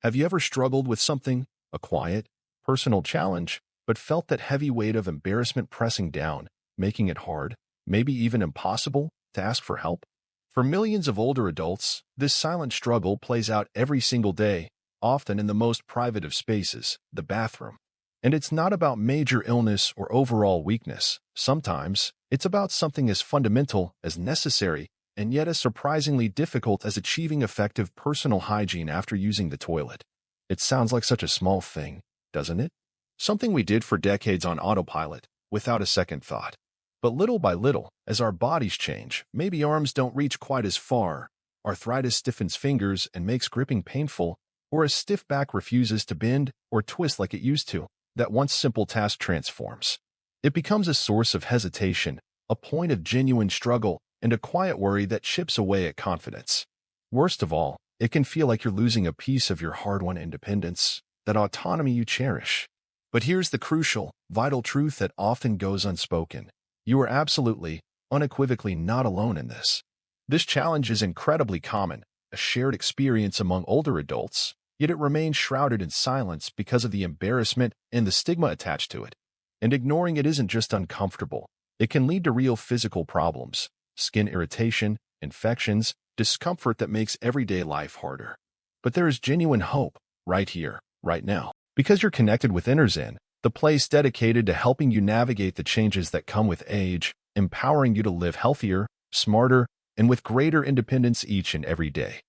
Have you ever struggled with something, a quiet, personal challenge, but felt that heavy weight of embarrassment pressing down, making it hard, maybe even impossible, to ask for help? For millions of older adults, this silent struggle plays out every single day, often in the most private of spaces, the bathroom. And it's not about major illness or overall weakness. Sometimes, it's about something as fundamental as necessary and yet as surprisingly difficult as achieving effective personal hygiene after using the toilet. It sounds like such a small thing, doesn't it? Something we did for decades on autopilot, without a second thought. But little by little, as our bodies change, maybe arms don't reach quite as far, arthritis stiffens fingers and makes gripping painful, or a stiff back refuses to bend or twist like it used to, that once simple task transforms. It becomes a source of hesitation, a point of genuine struggle, and a quiet worry that chips away at confidence. Worst of all, it can feel like you're losing a piece of your hard-won independence, that autonomy you cherish. But here's the crucial, vital truth that often goes unspoken. You are absolutely, unequivocally not alone in this. This challenge is incredibly common, a shared experience among older adults, yet it remains shrouded in silence because of the embarrassment and the stigma attached to it. And ignoring it isn't just uncomfortable. It can lead to real physical problems, skin irritation, infections, discomfort that makes everyday life harder. But there is genuine hope, right here, right now. Because you're connected with Inner Zen, the place dedicated to helping you navigate the changes that come with age, empowering you to live healthier, smarter, and with greater independence each and every day.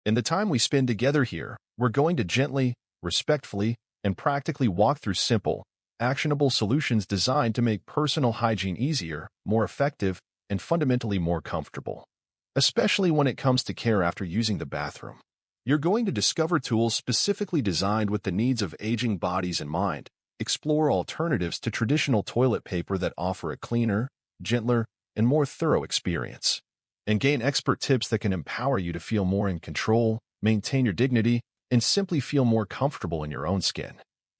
In the time we spend together here, we're going to gently, respectfully, and practically walk through simple, actionable solutions designed to make personal hygiene easier, more effective, and fundamentally more comfortable. Especially when it comes to care after using the bathroom. You're going to discover tools specifically designed with the needs of aging bodies in mind, explore alternatives to traditional toilet paper that offer a cleaner, gentler, and more thorough experience, and gain expert tips that can empower you to feel more in control, maintain your dignity, and simply feel more comfortable in your own skin.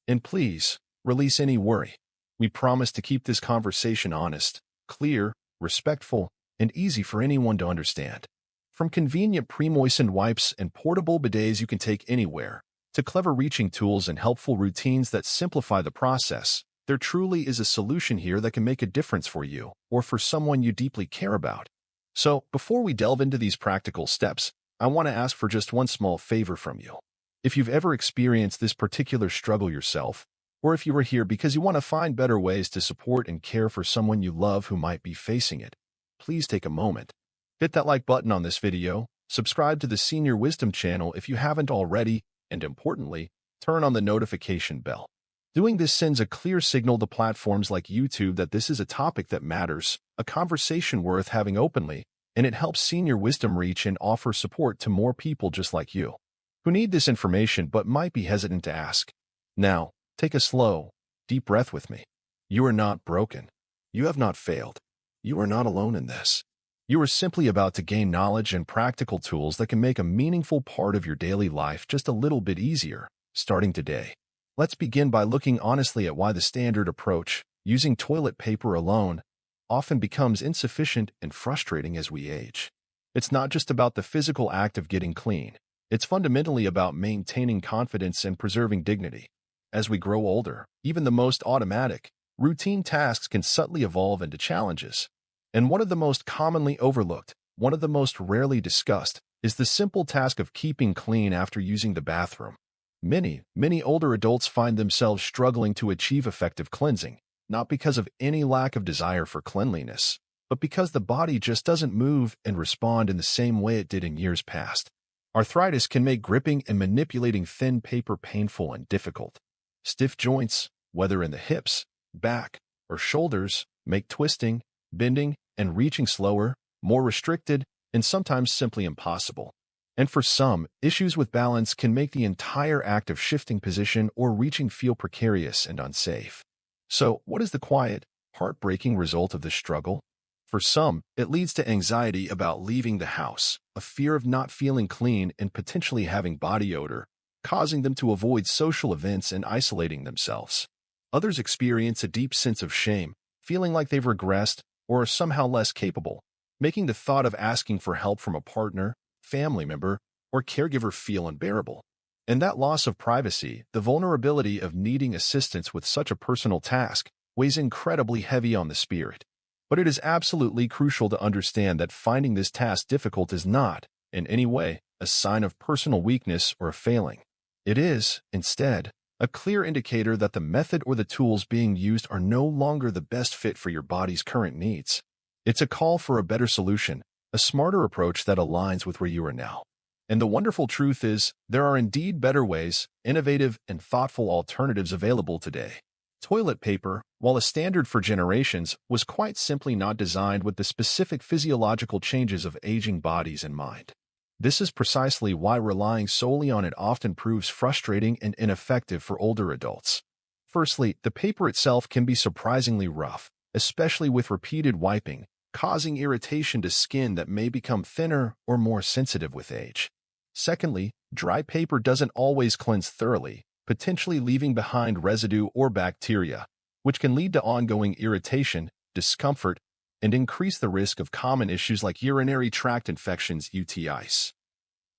And please, release any worry. We promise to keep this conversation honest, clear, respectful, and easy for anyone to understand. From convenient pre-moistened wipes and portable bidets you can take anywhere, to clever reaching tools and helpful routines that simplify the process, there truly is a solution here that can make a difference for you or for someone you deeply care about. So, before we delve into these practical steps, I want to ask for just one small favor from you. If you've ever experienced this particular struggle yourself, or if you are here because you want to find better ways to support and care for someone you love who might be facing it, please take a moment. Hit that like button on this video, subscribe to the Senior Wisdom channel if you haven't already, and importantly, turn on the notification bell. Doing this sends a clear signal to platforms like YouTube that this is a topic that matters, a conversation worth having openly, and it helps Senior Wisdom reach and offer support to more people just like you, who need this information but might be hesitant to ask. Now, take a slow, deep breath with me. You are not broken. You have not failed. You are not alone in this. You are simply about to gain knowledge and practical tools that can make a meaningful part of your daily life just a little bit easier, starting today. Let's begin by looking honestly at why the standard approach, using toilet paper alone, often becomes insufficient and frustrating as we age. It's not just about the physical act of getting clean. It's fundamentally about maintaining confidence and preserving dignity. As we grow older, even the most automatic, routine tasks can subtly evolve into challenges. And one of the most commonly overlooked, one of the most rarely discussed, is the simple task of keeping clean after using the bathroom. Many older adults find themselves struggling to achieve effective cleansing, not because of any lack of desire for cleanliness, but because the body just doesn't move and respond in the same way it did in years past. Arthritis can make gripping and manipulating thin paper painful and difficult. Stiff joints, whether in the hips, back, or shoulders, make twisting, bending, and reaching slower, more restricted, and sometimes simply impossible. And for some, issues with balance can make the entire act of shifting position or reaching feel precarious and unsafe. So, what is the quiet, heartbreaking result of this struggle? For some, it leads to anxiety about leaving the house, a fear of not feeling clean and potentially having body odor, causing them to avoid social events and isolating themselves. Others experience a deep sense of shame, feeling like they've regressed or are somehow less capable, making the thought of asking for help from a partner, family member, or caregiver feel unbearable. And that loss of privacy, the vulnerability of needing assistance with such a personal task, weighs incredibly heavy on the spirit. But it is absolutely crucial to understand that finding this task difficult is not, in any way, a sign of personal weakness or failing. It is, instead, a clear indicator that the method or the tools being used are no longer the best fit for your body's current needs. It's a call for a better solution, a smarter approach that aligns with where you are now. And the wonderful truth is, there are indeed better ways, innovative and thoughtful alternatives available today. Toilet paper, while a standard for generations, was quite simply not designed with the specific physiological changes of aging bodies in mind. This is precisely why relying solely on it often proves frustrating and ineffective for older adults. Firstly, the paper itself can be surprisingly rough, especially with repeated wiping, causing irritation to skin that may become thinner or more sensitive with age. Secondly, dry paper doesn't always cleanse thoroughly, potentially leaving behind residue or bacteria, which can lead to ongoing irritation, discomfort, and increase the risk of common issues like urinary tract infections (UTIs),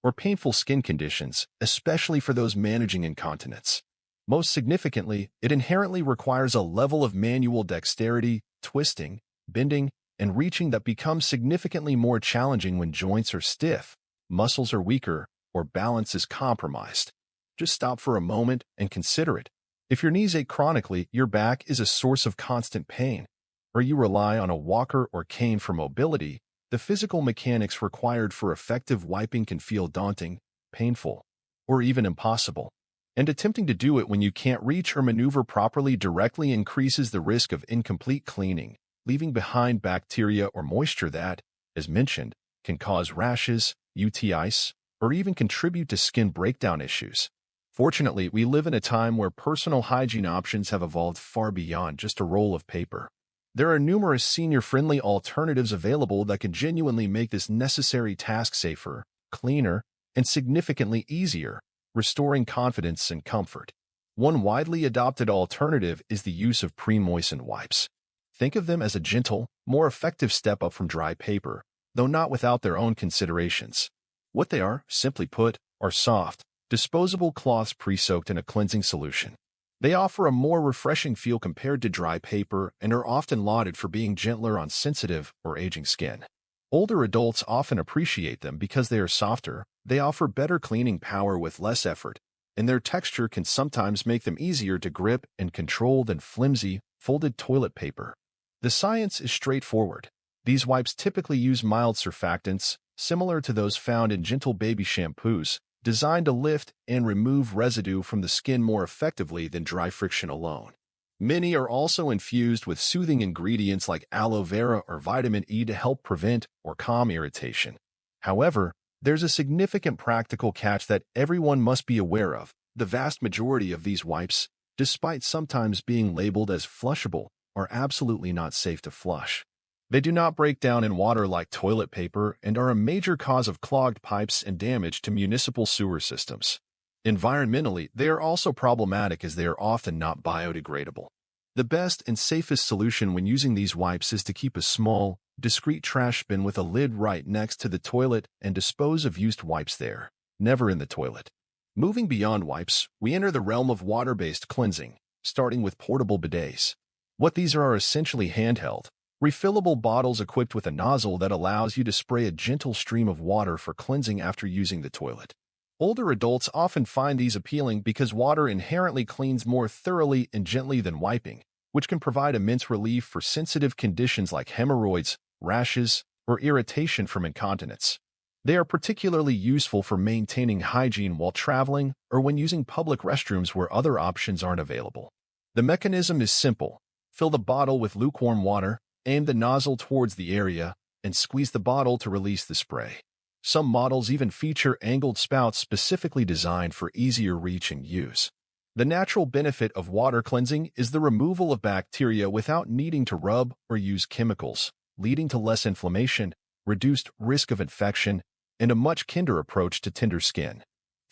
or painful skin conditions, especially for those managing incontinence. Most significantly, it inherently requires a level of manual dexterity, twisting, bending, and reaching that becomes significantly more challenging when joints are stiff, muscles are weaker, or balance is compromised. Just stop for a moment and consider it. If your knees ache chronically, your back is a source of constant pain, or you rely on a walker or cane for mobility, the physical mechanics required for effective wiping can feel daunting, painful, or even impossible. And attempting to do it when you can't reach or maneuver properly directly increases the risk of incomplete cleaning, leaving behind bacteria or moisture that, as mentioned, can cause rashes, UTIs, or even contribute to skin breakdown issues. Fortunately, we live in a time where personal hygiene options have evolved far beyond just a roll of paper. There are numerous senior-friendly alternatives available that can genuinely make this necessary task safer, cleaner, and significantly easier, restoring confidence and comfort. One widely adopted alternative is the use of pre-moistened wipes. Think of them as a gentle, more effective step up from dry paper, though not without their own considerations. What they are, simply put, are soft, disposable cloths pre-soaked in a cleansing solution. They offer a more refreshing feel compared to dry paper and are often lauded for being gentler on sensitive or aging skin. Older adults often appreciate them because they are softer, they offer better cleaning power with less effort, and their texture can sometimes make them easier to grip and control than flimsy, folded toilet paper. The science is straightforward. These wipes typically use mild surfactants, similar to those found in gentle baby shampoos, designed to lift and remove residue from the skin more effectively than dry friction alone. Many are also infused with soothing ingredients like aloe vera or vitamin E to help prevent or calm irritation. However, there's a significant practical catch that everyone must be aware of. The vast majority of these wipes, despite sometimes being labeled as flushable, are absolutely not safe to flush. They do not break down in water like toilet paper and are a major cause of clogged pipes and damage to municipal sewer systems. Environmentally, they are also problematic as they are often not biodegradable. The best and safest solution when using these wipes is to keep a small, discreet trash bin with a lid right next to the toilet and dispose of used wipes there, never in the toilet. Moving beyond wipes, we enter the realm of water-based cleansing, starting with portable bidets. What these are essentially handheld, refillable bottles equipped with a nozzle that allows you to spray a gentle stream of water for cleansing after using the toilet. Older adults often find these appealing because water inherently cleans more thoroughly and gently than wiping, which can provide immense relief for sensitive conditions like hemorrhoids, rashes, or irritation from incontinence. They are particularly useful for maintaining hygiene while traveling or when using public restrooms where other options aren't available. The mechanism is simple. Fill the bottle with lukewarm water, aim the nozzle towards the area, and squeeze the bottle to release the spray. Some models even feature angled spouts specifically designed for easier reach and use. The natural benefit of water cleansing is the removal of bacteria without needing to rub or use chemicals, leading to less inflammation, reduced risk of infection, and a much kinder approach to tender skin.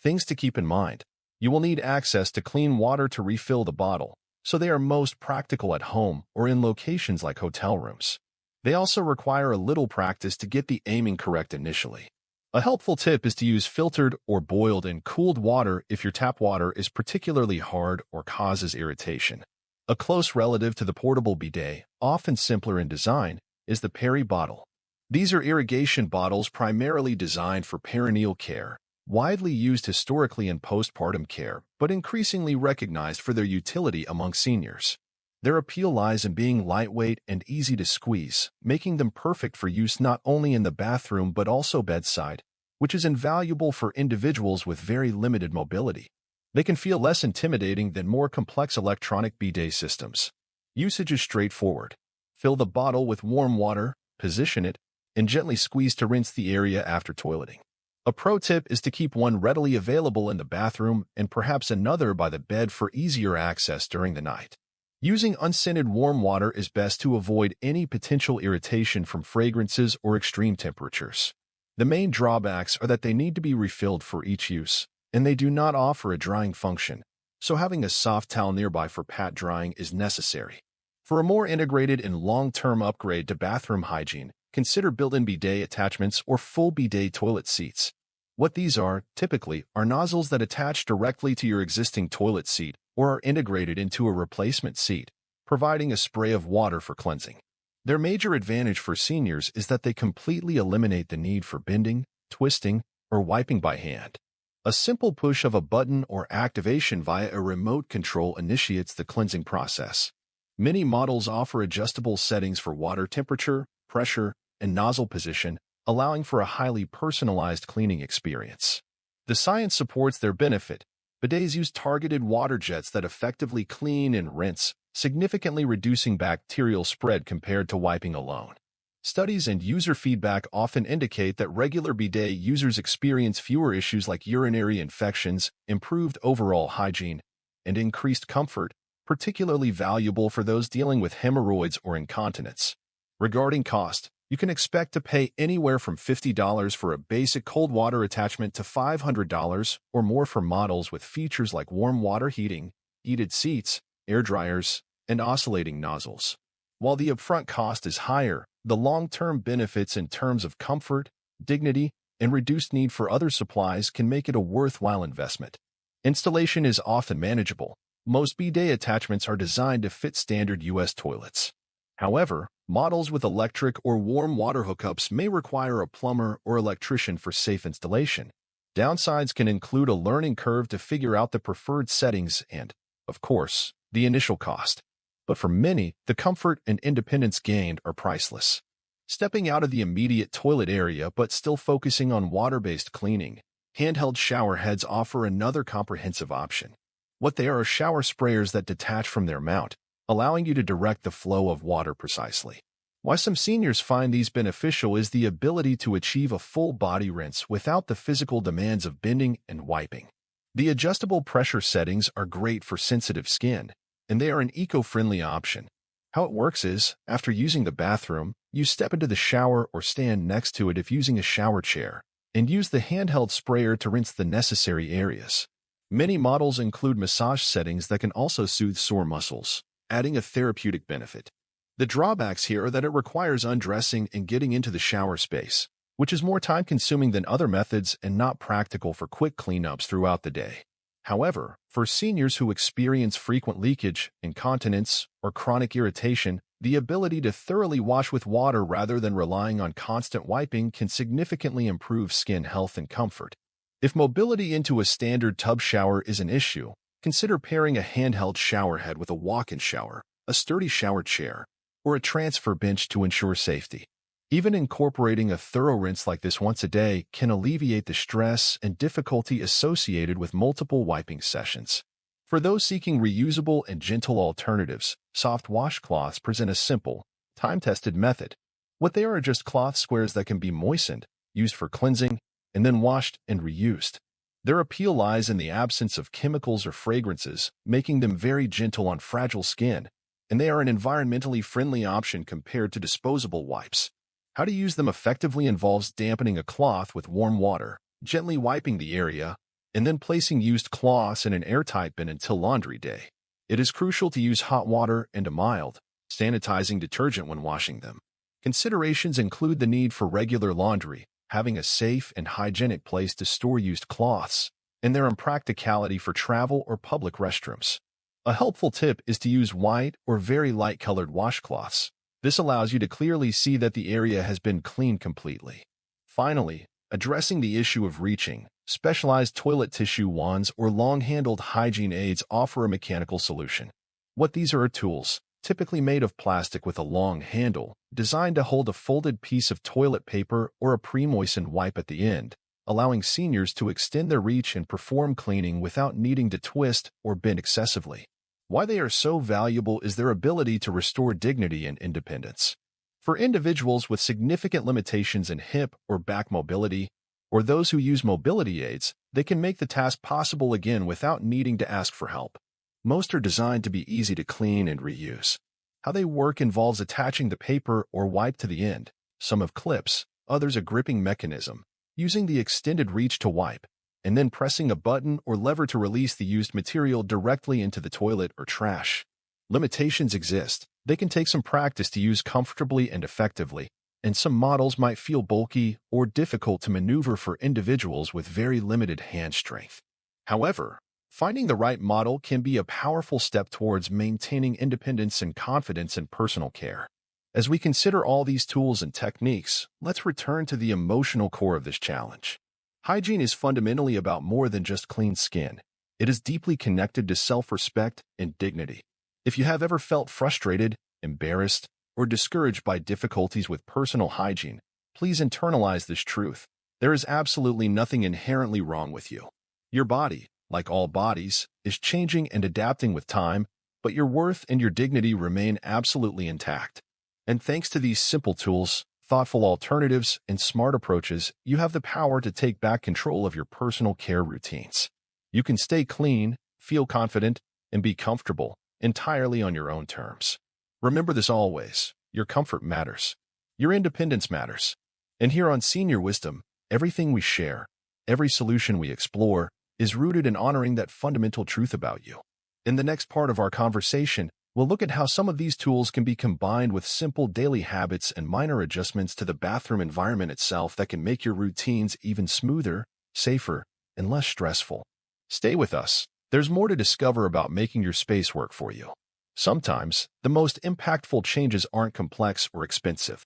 Things to keep in mind. You will need access to clean water to refill the bottle, so they are most practical at home or in locations like hotel rooms. They also require a little practice to get the aiming correct initially. A helpful tip is to use filtered or boiled and cooled water if your tap water is particularly hard or causes irritation. A close relative to the portable bidet, often simpler in design, is the Peri bottle. These are irrigation bottles primarily designed for perineal care, widely used historically in postpartum care, but increasingly recognized for their utility among seniors. Their appeal lies in being lightweight and easy to squeeze, making them perfect for use not only in the bathroom but also bedside, which is invaluable for individuals with very limited mobility. They can feel less intimidating than more complex electronic bidet systems. Usage is straightforward. Fill the bottle with warm water, position it, and gently squeeze to rinse the area after toileting. A pro tip is to keep one readily available in the bathroom and perhaps another by the bed for easier access during the night. Using unscented warm water is best to avoid any potential irritation from fragrances or extreme temperatures. The main drawbacks are that they need to be refilled for each use, and they do not offer a drying function, so having a soft towel nearby for pat drying is necessary. For a more integrated and long-term upgrade to bathroom hygiene, consider built-in bidet attachments or full bidet toilet seats. What these are, typically, are nozzles that attach directly to your existing toilet seat or are integrated into a replacement seat, providing a spray of water for cleansing. Their major advantage for seniors is that they completely eliminate the need for bending, twisting, or wiping by hand. A simple push of a button or activation via a remote control initiates the cleansing process. Many models offer adjustable settings for water temperature, pressure, and nozzle position, allowing for a highly personalized cleaning experience. The science supports their benefit. Bidets use targeted water jets that effectively clean and rinse, significantly reducing bacterial spread compared to wiping alone. Studies and user feedback often indicate that regular bidet users experience fewer issues like urinary infections, improved overall hygiene, and increased comfort, particularly valuable for those dealing with hemorrhoids or incontinence. Regarding cost, you can expect to pay anywhere from $50 for a basic cold water attachment to $500 or more for models with features like warm water heating, heated seats, air dryers, and oscillating nozzles. While the upfront cost is higher, the long-term benefits in terms of comfort, dignity, and reduced need for other supplies can make it a worthwhile investment. Installation is often manageable. Most bidet attachments are designed to fit standard U.S. toilets. However, models with electric or warm water hookups may require a plumber or electrician for safe installation. Downsides can include a learning curve to figure out the preferred settings and, of course, the initial cost. But for many, the comfort and independence gained are priceless. Stepping out of the immediate toilet area but still focusing on water-based cleaning, handheld shower heads offer another comprehensive option. What they are shower sprayers that detach from their mount, allowing you to direct the flow of water precisely. Why some seniors find these beneficial is the ability to achieve a full body rinse without the physical demands of bending and wiping. The adjustable pressure settings are great for sensitive skin, and they are an eco-friendly option. How it works is, after using the bathroom, you step into the shower or stand next to it if using a shower chair, and use the handheld sprayer to rinse the necessary areas. Many models include massage settings that can also soothe sore muscles, adding a therapeutic benefit. The drawbacks here are that it requires undressing and getting into the shower space, which is more time-consuming than other methods and not practical for quick cleanups throughout the day. However, for seniors who experience frequent leakage, incontinence, or chronic irritation, the ability to thoroughly wash with water rather than relying on constant wiping can significantly improve skin health and comfort. If mobility into a standard tub shower is an issue, consider pairing a handheld shower head with a walk-in shower, a sturdy shower chair, or a transfer bench to ensure safety. Even incorporating a thorough rinse like this once a day can alleviate the stress and difficulty associated with multiple wiping sessions. For those seeking reusable and gentle alternatives, soft washcloths present a simple, time-tested method. What they are just cloth squares that can be moistened, used for cleansing, and then washed and reused. Their appeal lies in the absence of chemicals or fragrances, making them very gentle on fragile skin, and they are an environmentally friendly option compared to disposable wipes. How to use them effectively involves dampening a cloth with warm water, gently wiping the area, and then placing used cloths in an airtight bin until laundry day. It is crucial to use hot water and a mild, sanitizing detergent when washing them. Considerations include the need for regular laundry, having a safe and hygienic place to store used cloths, and their impracticality for travel or public restrooms. A helpful tip is to use white or very light-colored washcloths. This allows you to clearly see that the area has been cleaned completely. Finally, addressing the issue of reaching, specialized toilet tissue wands or long-handled hygiene aids offer a mechanical solution. What these are tools, typically made of plastic with a long handle, designed to hold a folded piece of toilet paper or a pre-moistened wipe at the end, allowing seniors to extend their reach and perform cleaning without needing to twist or bend excessively. Why they are so valuable is their ability to restore dignity and independence. For individuals with significant limitations in hip or back mobility, or those who use mobility aids, they can make the task possible again without needing to ask for help. Most are designed to be easy to clean and reuse. How they work involves attaching the paper or wipe to the end, some have clips, others a gripping mechanism, using the extended reach to wipe, and then pressing a button or lever to release the used material directly into the toilet or trash. Limitations exist. They can take some practice to use comfortably and effectively, and some models might feel bulky or difficult to maneuver for individuals with very limited hand strength. However, finding the right model can be a powerful step towards maintaining independence and confidence in personal care. As we consider all these tools and techniques, let's return to the emotional core of this challenge. Hygiene is fundamentally about more than just clean skin. It is deeply connected to self-respect and dignity. If you have ever felt frustrated, embarrassed, or discouraged by difficulties with personal hygiene, please internalize this truth. There is absolutely nothing inherently wrong with you. Your body, like all bodies, is changing and adapting with time, but your worth and your dignity remain absolutely intact. And thanks to these simple tools, thoughtful alternatives, and smart approaches, you have the power to take back control of your personal care routines. You can stay clean, feel confident, and be comfortable entirely on your own terms. Remember this always: your comfort matters. Your independence matters. And here on Senior Wisdom, everything we share, every solution we explore, is rooted in honoring that fundamental truth about you. In the next part of our conversation, we'll look at how some of these tools can be combined with simple daily habits and minor adjustments to the bathroom environment itself that can make your routines even smoother, safer, and less stressful. Stay with us. There's more to discover about making your space work for you. Sometimes, the most impactful changes aren't complex or expensive.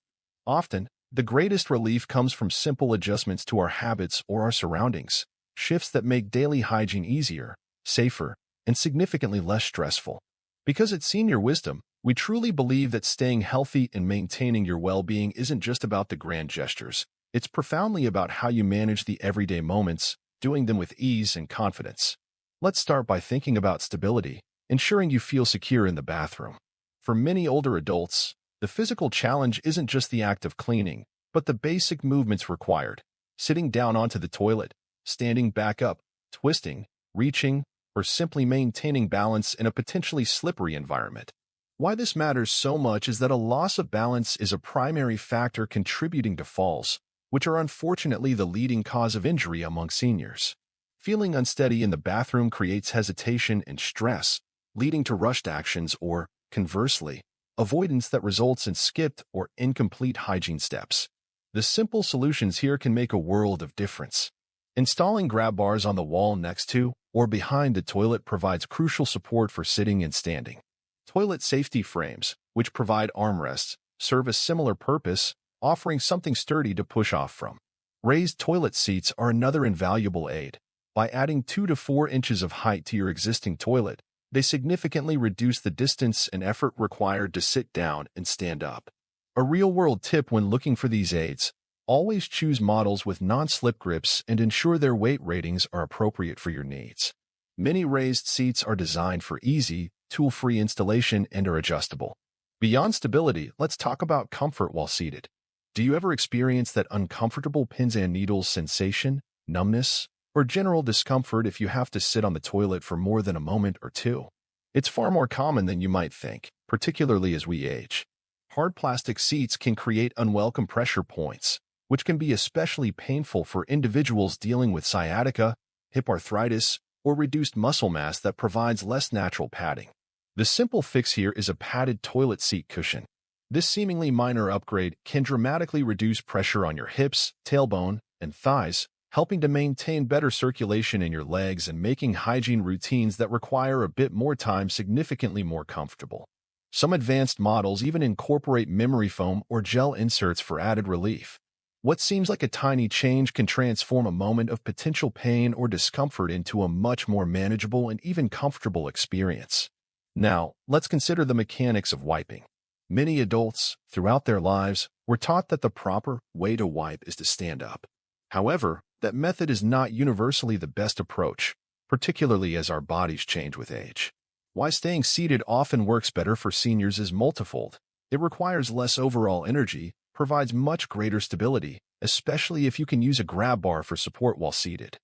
Often, the greatest relief comes from simple adjustments to our habits or our surroundings, shifts that make daily hygiene easier, safer, and significantly less stressful. Because at Senior Wisdom, we truly believe that staying healthy and maintaining your well-being isn't just about the grand gestures. It's profoundly about how you manage the everyday moments, doing them with ease and confidence. Let's start by thinking about stability, ensuring you feel secure in the bathroom. For many older adults, the physical challenge isn't just the act of cleaning, but the basic movements required: sitting down onto the toilet, standing back up, twisting, reaching, or simply maintaining balance in a potentially slippery environment. Why this matters so much is that a loss of balance is a primary factor contributing to falls, which are unfortunately the leading cause of injury among seniors. Feeling unsteady in the bathroom creates hesitation and stress, leading to rushed actions or, conversely, avoidance that results in skipped or incomplete hygiene steps. The simple solutions here can make a world of difference. Installing grab bars on the wall next to or behind the toilet provides crucial support for sitting and standing. Toilet safety frames, which provide armrests, serve a similar purpose, offering something sturdy to push off from. Raised toilet seats are another invaluable aid. By adding 2 to 4 inches of height to your existing toilet, they significantly reduce the distance and effort required to sit down and stand up. A real-world tip when looking for these aids: always choose models with non-slip grips and ensure their weight ratings are appropriate for your needs. Many raised seats are designed for easy, tool-free installation and are adjustable. Beyond stability, let's talk about comfort while seated. Do you ever experience that uncomfortable pins and needles sensation, numbness, or general discomfort if you have to sit on the toilet for more than a moment or two? It's far more common than you might think, particularly as we age. Hard plastic seats can create unwelcome pressure points, which can be especially painful for individuals dealing with sciatica, hip arthritis, or reduced muscle mass that provides less natural padding. The simple fix here is a padded toilet seat cushion. This seemingly minor upgrade can dramatically reduce pressure on your hips, tailbone, and thighs, helping to maintain better circulation in your legs and making hygiene routines that require a bit more time significantly more comfortable. Some advanced models even incorporate memory foam or gel inserts for added relief. What seems like a tiny change can transform a moment of potential pain or discomfort into a much more manageable and even comfortable experience. Now, let's consider the mechanics of wiping. Many adults, throughout their lives, were taught that the proper way to wipe is to stand up. However, that method is not universally the best approach, particularly as our bodies change with age. Why staying seated often works better for seniors is multifold. It requires less overall energy, provides much greater stability, especially if you can use a grab bar for support while seated,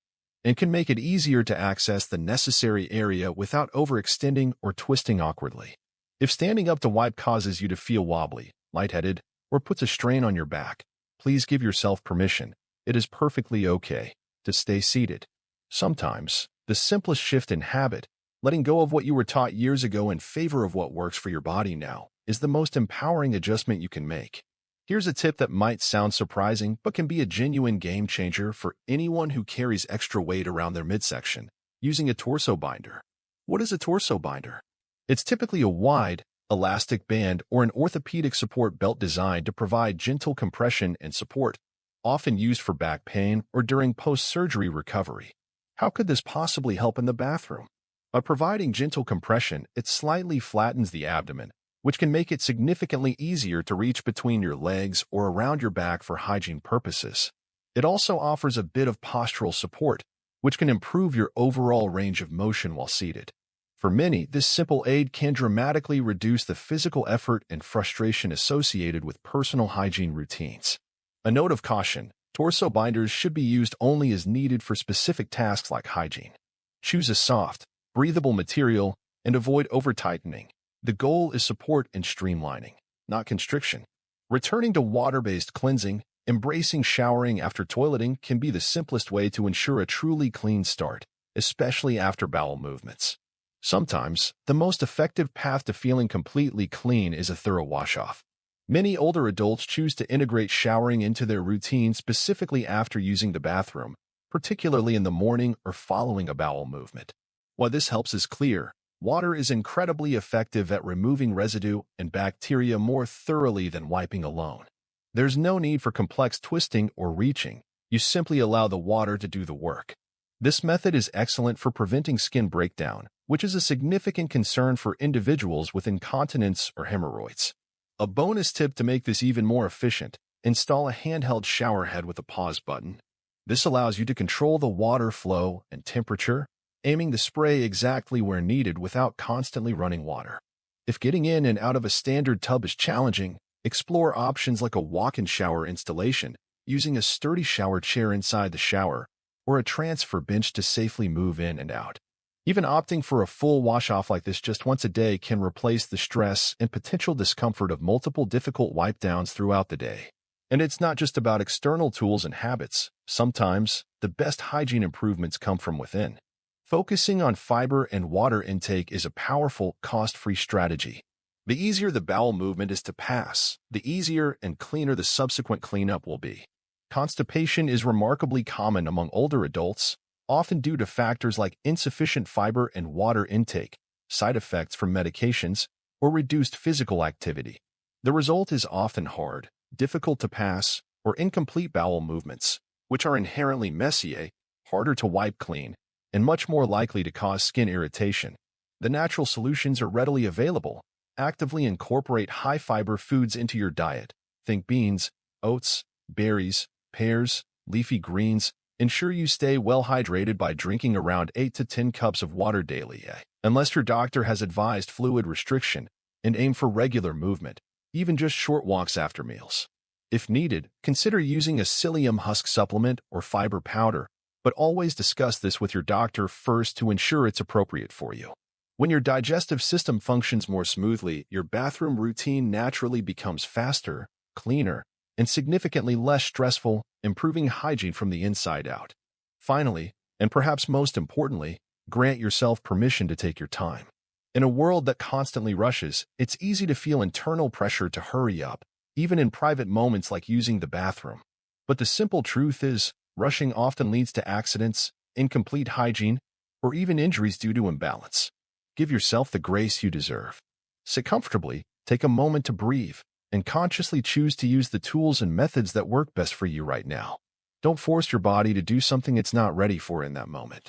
and can make it easier to access the necessary area without overextending or twisting awkwardly. If standing up to wipe causes you to feel wobbly, lightheaded, or puts a strain on your back, please give yourself permission. It is perfectly okay to stay seated. Sometimes, the simplest shift in habit, letting go of what you were taught years ago in favor of what works for your body now, is the most empowering adjustment you can make. Here's a tip that might sound surprising but can be a genuine game changer for anyone who carries extra weight around their midsection, using a torso binder. What is a torso binder? It's typically a wide, elastic band or an orthopedic support belt designed to provide gentle compression and support, often used for back pain or during post-surgery recovery. How could this possibly help in the bathroom? By providing gentle compression, it slightly flattens the abdomen, which can make it significantly easier to reach between your legs or around your back for hygiene purposes. It also offers a bit of postural support, which can improve your overall range of motion while seated. For many, this simple aid can dramatically reduce the physical effort and frustration associated with personal hygiene routines. A note of caution: torso binders should be used only as needed for specific tasks like hygiene. Choose a soft, breathable material and avoid over-tightening. The goal is support and streamlining, not constriction. Returning to water-based cleansing, embracing showering after toileting can be the simplest way to ensure a truly clean start, especially after bowel movements. Sometimes, the most effective path to feeling completely clean is a thorough wash-off. Many older adults choose to integrate showering into their routine specifically after using the bathroom, particularly in the morning or following a bowel movement. Why this helps is clear. Water is incredibly effective at removing residue and bacteria more thoroughly than wiping alone. There's no need for complex twisting or reaching. You simply allow the water to do the work. This method is excellent for preventing skin breakdown, which is a significant concern for individuals with incontinence or hemorrhoids. A bonus tip to make this even more efficient: install a handheld shower head with a pause button. This allows you to control the water flow and temperature, aiming the spray exactly where needed without constantly running water. If getting in and out of a standard tub is challenging, explore options like a walk-in shower installation, using a sturdy shower chair inside the shower, or a transfer bench to safely move in and out. Even opting for a full wash-off like this just once a day can replace the stress and potential discomfort of multiple difficult wipe-downs throughout the day. And it's not just about external tools and habits. Sometimes, the best hygiene improvements come from within. Focusing on fiber and water intake is a powerful, cost-free strategy. The easier the bowel movement is to pass, the easier and cleaner the subsequent cleanup will be. Constipation is remarkably common among older adults, often due to factors like insufficient fiber and water intake, side effects from medications, or reduced physical activity. The result is often hard, difficult to pass, or incomplete bowel movements, which are inherently messy, harder to wipe clean, and much more likely to cause skin irritation. The natural solutions are readily available. Actively incorporate high-fiber foods into your diet. Think beans, oats, berries, pears, leafy greens. Ensure you stay well hydrated by drinking around 8 to 10 cups of water daily, unless your doctor has advised fluid restriction, and aim for regular movement, even just short walks after meals. If needed, consider using a psyllium husk supplement or fiber powder, but always discuss this with your doctor first to ensure it's appropriate for you. When your digestive system functions more smoothly, your bathroom routine naturally becomes faster, cleaner, and significantly less stressful, improving hygiene from the inside out. Finally, and perhaps most importantly, grant yourself permission to take your time. In a world that constantly rushes, it's easy to feel internal pressure to hurry up, even in private moments like using the bathroom. But the simple truth is, rushing often leads to accidents, incomplete hygiene, or even injuries due to imbalance. Give yourself the grace you deserve. Sit comfortably, take a moment to breathe, and consciously choose to use the tools and methods that work best for you right now. Don't force your body to do something it's not ready for in that moment.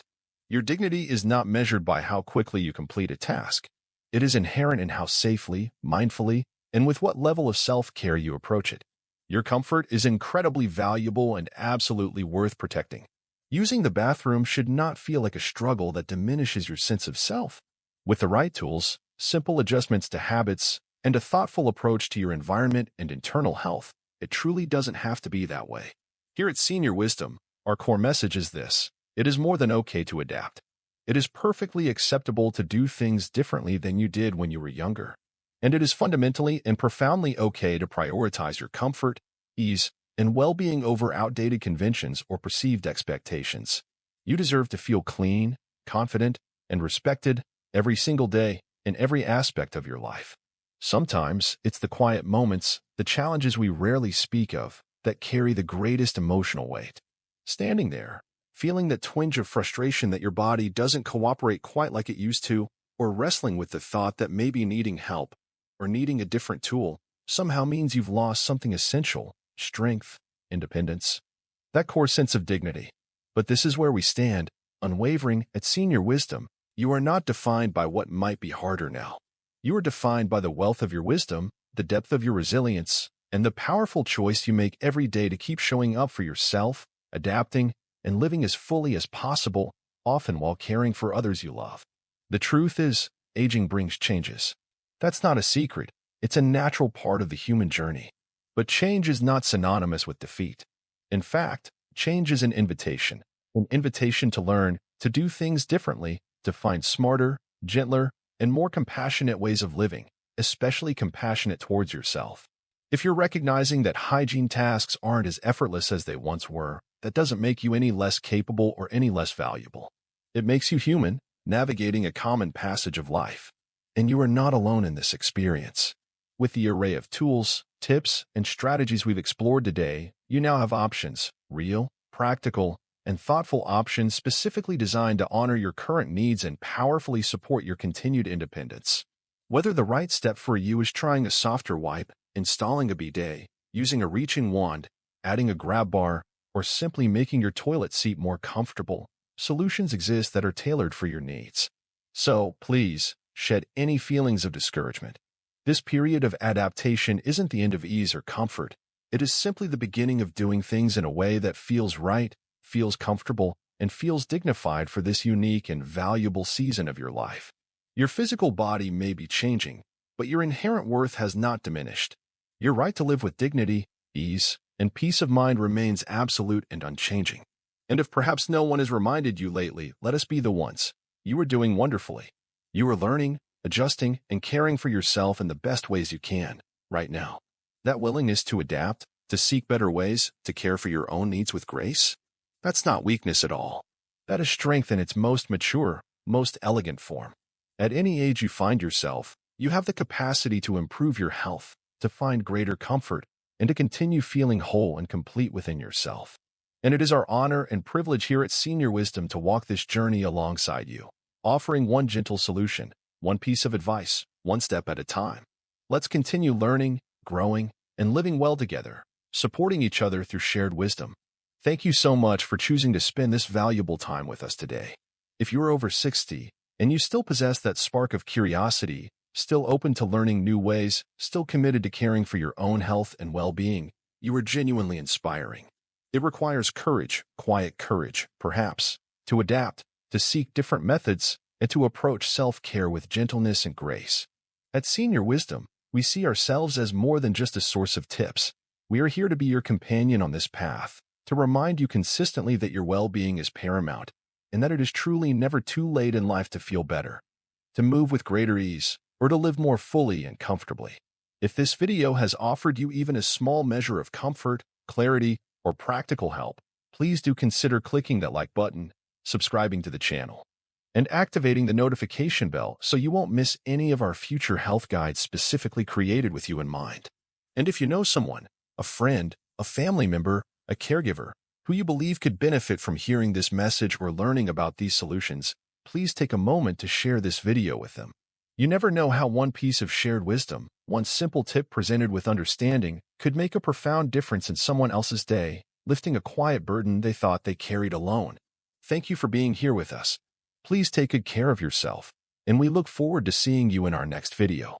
Your dignity is not measured by how quickly you complete a task. It is inherent in how safely, mindfully, and with what level of self-care you approach it. Your comfort is incredibly valuable and absolutely worth protecting. Using the bathroom should not feel like a struggle that diminishes your sense of self. With the right tools, simple adjustments to habits, and a thoughtful approach to your environment and internal health, it truly doesn't have to be that way. Here at Senior Wisdom, our core message is this: it is more than okay to adapt. It is perfectly acceptable to do things differently than you did when you were younger. And it is fundamentally and profoundly okay to prioritize your comfort, ease, and well-being over outdated conventions or perceived expectations. You deserve to feel clean, confident, and respected every single day in every aspect of your life. Sometimes it's the quiet moments, the challenges we rarely speak of, that carry the greatest emotional weight. Standing there, feeling that twinge of frustration that your body doesn't cooperate quite like it used to, or wrestling with the thought that maybe needing help or needing a different tool somehow means you've lost something essential: strength, independence, that core sense of dignity. But this is where we stand, unwavering at Senior Wisdom. You are not defined by what might be harder now. You are defined by the wealth of your wisdom, the depth of your resilience, and the powerful choice you make every day to keep showing up for yourself, adapting, and living as fully as possible, often while caring for others you love. The truth is, aging brings changes. That's not a secret. It's a natural part of the human journey. But change is not synonymous with defeat. In fact, change is an invitation to learn, to do things differently, to find smarter, gentler, and more compassionate ways of living, especially compassionate towards yourself. If you're recognizing that hygiene tasks aren't as effortless as they once were, that doesn't make you any less capable or any less valuable. It makes you human, navigating a common passage of life. And you are not alone in this experience. With the array of tools, tips, and strategies we've explored today, you now have options, real, practical, and thoughtful options specifically designed to honor your current needs and powerfully support your continued independence. Whether the right step for you is trying a softer wipe, installing a bidet, using a reaching wand, adding a grab bar, or simply making your toilet seat more comfortable, solutions exist that are tailored for your needs. So, please, shed any feelings of discouragement. This period of adaptation isn't the end of ease or comfort. It is simply the beginning of doing things in a way that feels right, feels comfortable, and feels dignified for this unique and valuable season of your life. Your physical body may be changing, but your inherent worth has not diminished. Your right to live with dignity, ease, and peace of mind remains absolute and unchanging. And if perhaps no one has reminded you lately, let us be the ones. You are doing wonderfully. You are learning, adjusting, and caring for yourself in the best ways you can, right now. That willingness to adapt, to seek better ways, to care for your own needs with grace, that's not weakness at all. That is strength in its most mature, most elegant form. At any age you find yourself, you have the capacity to improve your health, to find greater comfort, and to continue feeling whole and complete within yourself. And it is our honor and privilege here at Senior Wisdom to walk this journey alongside you, offering one gentle solution, one piece of advice, one step at a time. Let's continue learning, growing, and living well together, supporting each other through shared wisdom. Thank you so much for choosing to spend this valuable time with us today. If you're over 60 and you still possess that spark of curiosity, still open to learning new ways, still committed to caring for your own health and well-being, you are genuinely inspiring. It requires courage, quiet courage, perhaps, to adapt, to seek different methods, and to approach self-care with gentleness and grace. At Senior Wisdom, we see ourselves as more than just a source of tips. We are here to be your companion on this path, to remind you consistently that your well-being is paramount, and that it is truly never too late in life to feel better, to move with greater ease, or to live more fully and comfortably. If this video has offered you even a small measure of comfort, clarity, or practical help, please do consider clicking that like button, subscribing to the channel, and activating the notification bell so you won't miss any of our future health guides specifically created with you in mind. And if you know someone, a friend, a family member, a caregiver, who you believe could benefit from hearing this message or learning about these solutions, please take a moment to share this video with them. You never know how one piece of shared wisdom, one simple tip presented with understanding, could make a profound difference in someone else's day, lifting a quiet burden they thought they carried alone. Thank you for being here with us. Please take good care of yourself, and we look forward to seeing you in our next video.